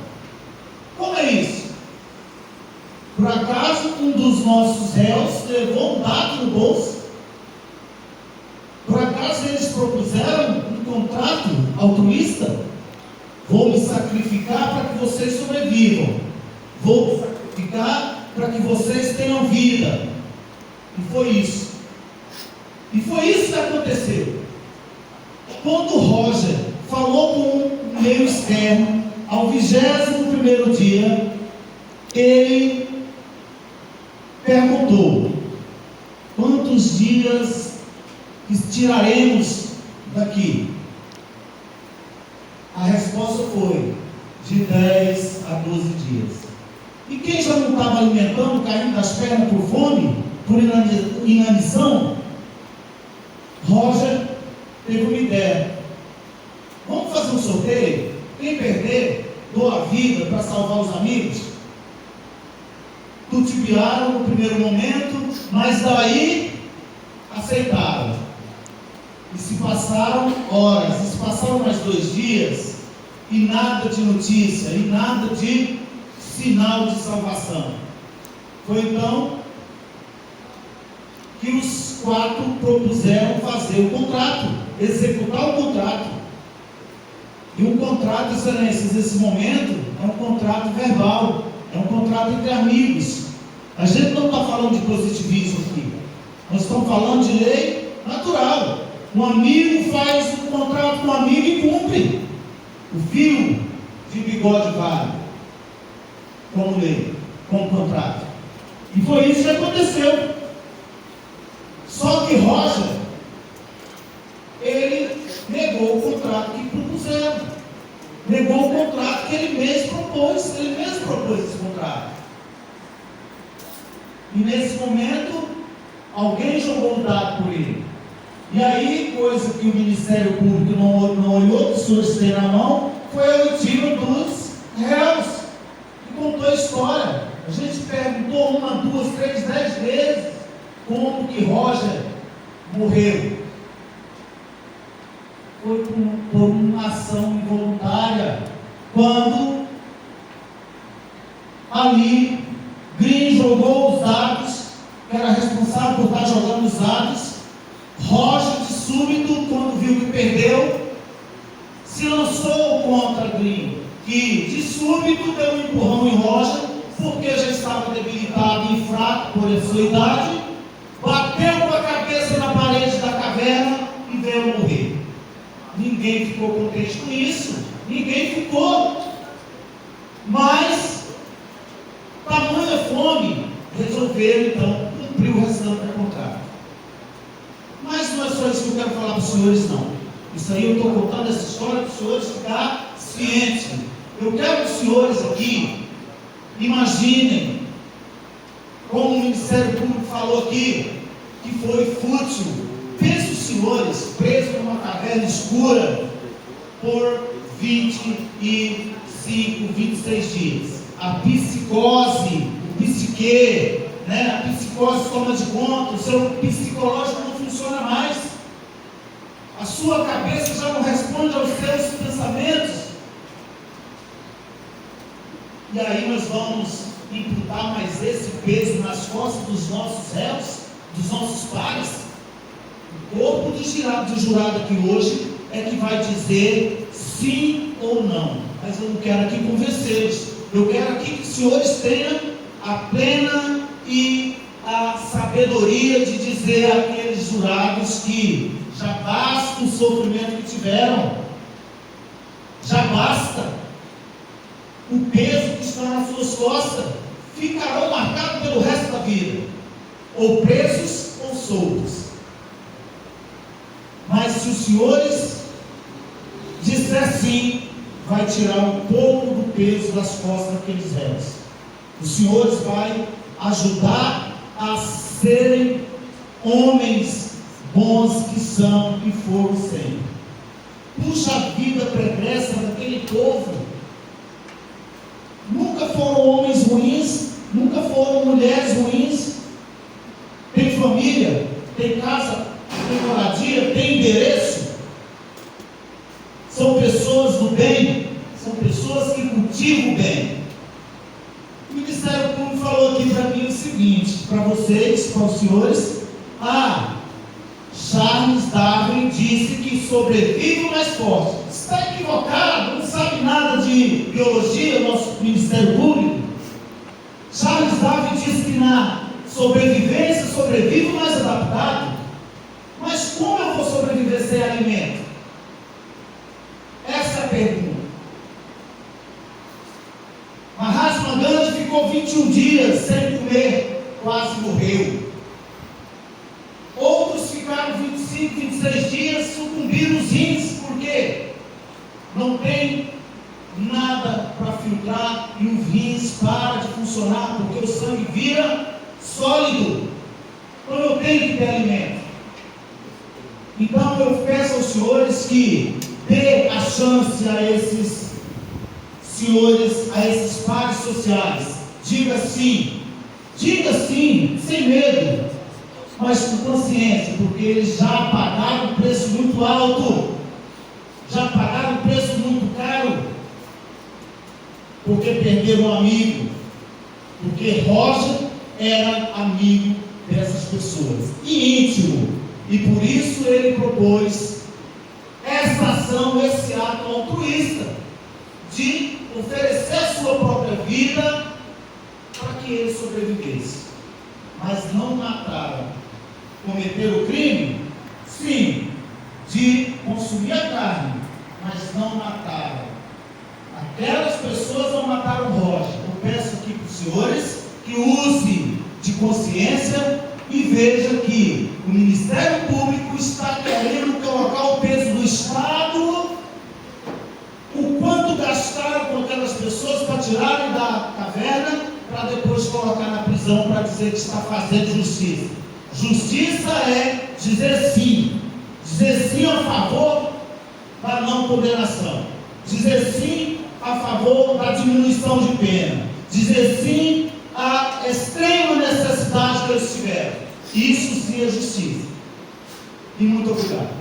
Como é isso? Por acaso um dos nossos réus levou um dado no bolso? Por acaso eles propuseram um contrato altruísta? Vou me sacrificar para que vocês sobrevivam. Vou me sacrificar para que vocês tenham vida. E foi isso. E foi isso que aconteceu. Quando Roger falou com um meio externo, ao 21º dia, ele perguntou: quantos dias tiraremos daqui? A resposta foi de 10 a 12 dias. E quem já não estava alimentando, caindo das pernas por fome, por inanição, Roger teve uma ideia. Vamos fazer um sorteio? Quem perder, doa a vida para salvar os amigos. Tutibiaram no primeiro momento, mas daí aceitaram. E se passaram horas, e se passaram mais 2 dias, e nada de notícia, e nada de sinal de salvação. Foi então que os 4 propuseram fazer o contrato, executar o contrato. E um contrato, excelências, nesse momento, é um contrato verbal, é um contrato entre amigos. A gente não está falando de positivismo aqui, nós estamos falando de lei natural. Um amigo faz um contrato com um amigo e cumpre. O fio de bigode vale como lei, como contrato. E foi isso que aconteceu. Só que Roger, ele negou o contrato que propuseram, negou o contrato que ele mesmo propôs esse contrato. E nesse momento, alguém jogou um dado por ele. E aí, coisa que o Ministério Público não olhou, que os senhores têm na mão, foi a oitiva dos réus, que contou a história. A gente perguntou 1, 2, 3, 10 vezes como que Roger morreu. Foi por uma ação involuntária, quando ali Green jogou os dados, que era responsável por estar jogando os dados. Roger, de súbito, quando viu que perdeu, se lançou contra Green, que de súbito deu um empurrão em Roger, porque já estava debilitado e fraco por sua idade, bateu com a cabeça na parede da caverna e veio morrer. Ninguém ficou contente com isso, ninguém ficou, mas tamanha fome, resolveram então cumprir o restante do contrato. Mas não é só isso que eu quero falar para os senhores, não. Isso aí eu estou contando essa história para os senhores ficarem cientes. Eu quero que os senhores aqui imaginem, como o Ministério Público falou aqui, que foi fútil. Pense os senhores presos numa caverna escura por 25, 26 dias. A psicose, o psique, né? A psicose toma de conta, o seu psicológico não funciona mais. A sua cabeça já não responde aos seus pensamentos. E aí nós vamos imputar mais esse peso nas costas dos nossos réus, dos nossos pares. O corpo do jurado aqui hoje é que vai dizer sim ou não. Mas eu não quero aqui convencê-los. Eu quero aqui que os senhores tenham a plena e a sabedoria de dizer àqueles jurados que já basta o sofrimento que tiveram, já basta o peso que está nas suas costas, ficarão marcados pelo resto da vida, ou presos ou soltos. Mas se os senhores disser sim, vai tirar um pouco do peso das costas daqueles réus. Os senhores vai ajudar a serem homens bons que são e foram sempre. Puxa a vida pregressa daquele povo. Nunca foram homens ruins, nunca foram mulheres ruins. Tem família, tem casa, tem moradia, tem endereço. São pessoas do bem, são pessoas que cultivam o bem. O Ministério Público falou aqui para mim o seguinte, para vocês, para os senhores: Charles Darwin disse que sobrevive o mais forte. Está equivocado, não sabe nada de biologia, nosso Ministério Público. Charles Darwin disse que na sobrevivência sobrevive o mais adaptado. Mas como eu vou sobreviver sem alimento? Essa é a pergunta. Mahatma Gandhi ficou 21 dias sem comer, quase morreu. Outros ficaram 25, 26 dias, sucumbiram os rins, por quê? Não tem nada para filtrar e os rins param de funcionar, porque o sangue vira sólido. Então eu tenho que ter alimento. Então eu peço aos senhores que dê a chance a esses senhores, a esses pares sociais. Diga sim, sem medo. mas com consciência, porque eles já pagaram um preço muito alto, já pagaram um preço muito caro, porque perderam um amigo, porque Roger era amigo dessas pessoas, e íntimo, e por isso ele propôs essa ação, esse ato altruísta, de oferecer a sua própria vida para que ele sobrevivesse. Mas não mataram. Cometeram o crime? Sim, de consumir a carne, mas não mataram. Aquelas pessoas não mataram o Roger. Eu peço aqui para os senhores que usem de consciência e veja que o Ministério Público está querendo colocar o peso do Estado, o quanto gastaram com aquelas pessoas para tirarem da caverna, para depois colocar na prisão para dizer que está fazendo justiça. Justiça é dizer sim a favor da não condenação, dizer sim a favor da diminuição de pena, dizer sim à extrema necessidade que eles tiveram. Isso sim é justiça. E muito obrigado.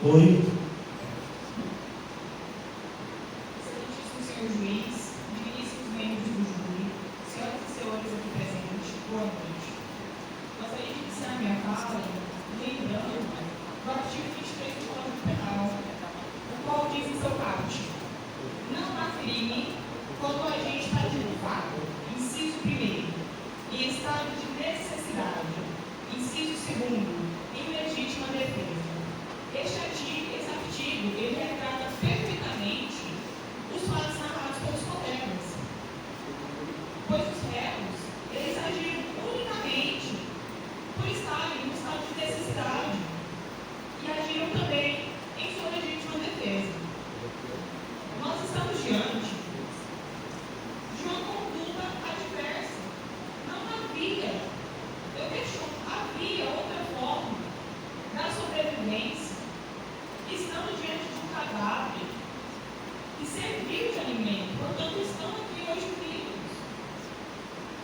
Oi. Excelentíssimo senhor juiz, digníssimos membros do júri, senhoras e senhores aqui presentes, boa noite. Gostaria de iniciar minha fala lembrando do artigo 23 do Código Penal, o qual diz em seu caput: não há crime quando o agente está de fato, inciso 1º, em estado de necessidade, inciso 2º, em legítima defesa. Este artigo, ele retrata perfeitamente os fatos narrados pelos colegas, pois os réus, eles agiram unicamente por estarem no estado de necessidade e agiram também em sua legítima defesa. Nós estamos diante de uma conduta adversa. Não havia, eu questiono, havia outra forma da sobrevivência, estando diante de um cadáver que serviu de alimento, portanto estão aqui hoje vivos.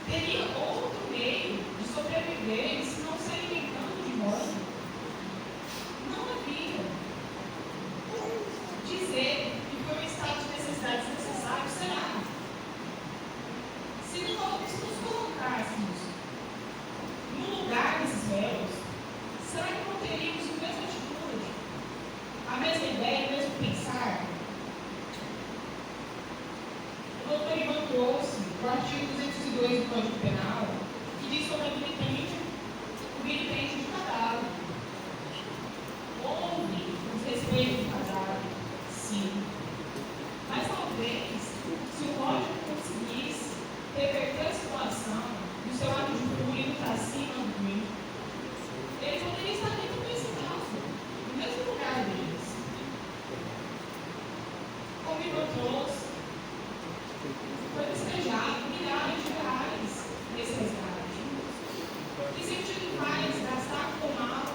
Teria outro meio de sobreviver se não se alimentando de morte? Não havia. Dizer que foi um estado de necessidade desnecessário, será? Se nos colocássemos no lugar desses réus, será que não teríamos a mesma atitude, a mesma ideia, o mesmo pensar? O doutor Ivan trouxe o artigo 202 do Código Penal, que diz sobre o vilipêndio de cadáver. Houve o respeito do cadáver, sim. Mas talvez, se o Roger conseguisse reverter a situação do seu ato de fúria indo para cima do crime, ele poderia estar dentro desse caso, no mesmo lugar deles. Como Ivan trouxe, foi despejado milhares de reais nesse resgate. Que sentido faz gastar com mal,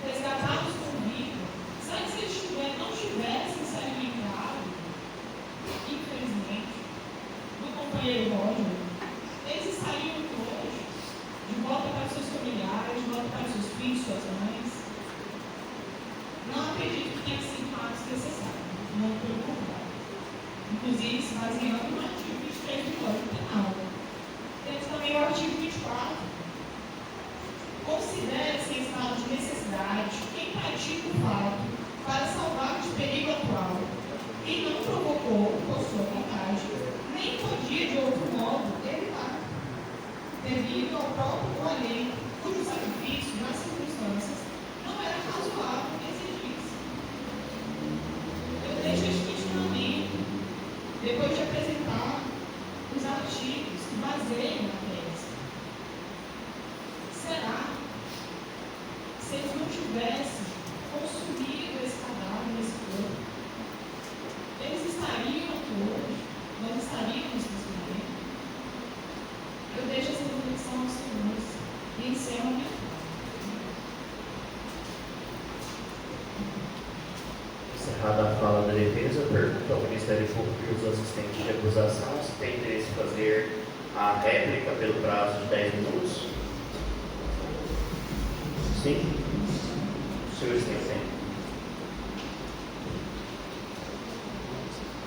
resgatá-los com vida? Será que se eles não tivessem se alimentado, infelizmente, do companheiro Roger, eles estariam hoje de volta para os seus familiares, de volta para os seus filhos, suas mães? Não acredito que tenha sido atos necessários, não pelo contrário. Inclusive, se baseando no artigo 23 do Código Penal. Temos também o artigo 24. Considera-se em estado de necessidade quem pratica o fato para salvar de perigo atual e não provocou, por sua vontade, nem podia de outro modo evitar, devido ao próprio alheio, cujo sacrifício, nas circunstâncias, não era razoável que exigisse. Eu deixo este questionamento depois de apresentar os artigos que baseiam a tese. Será que se eles não tivessem consumido esse cadáver, esse corpo, eles estariam aqui hoje? Nós estaríamos nesse momento? Eu deixo essa dúvida Ministério Público e os assistentes de acusação, se tem interesse em fazer a réplica pelo prazo de 10 minutos. Sim? Os senhores têm tempo.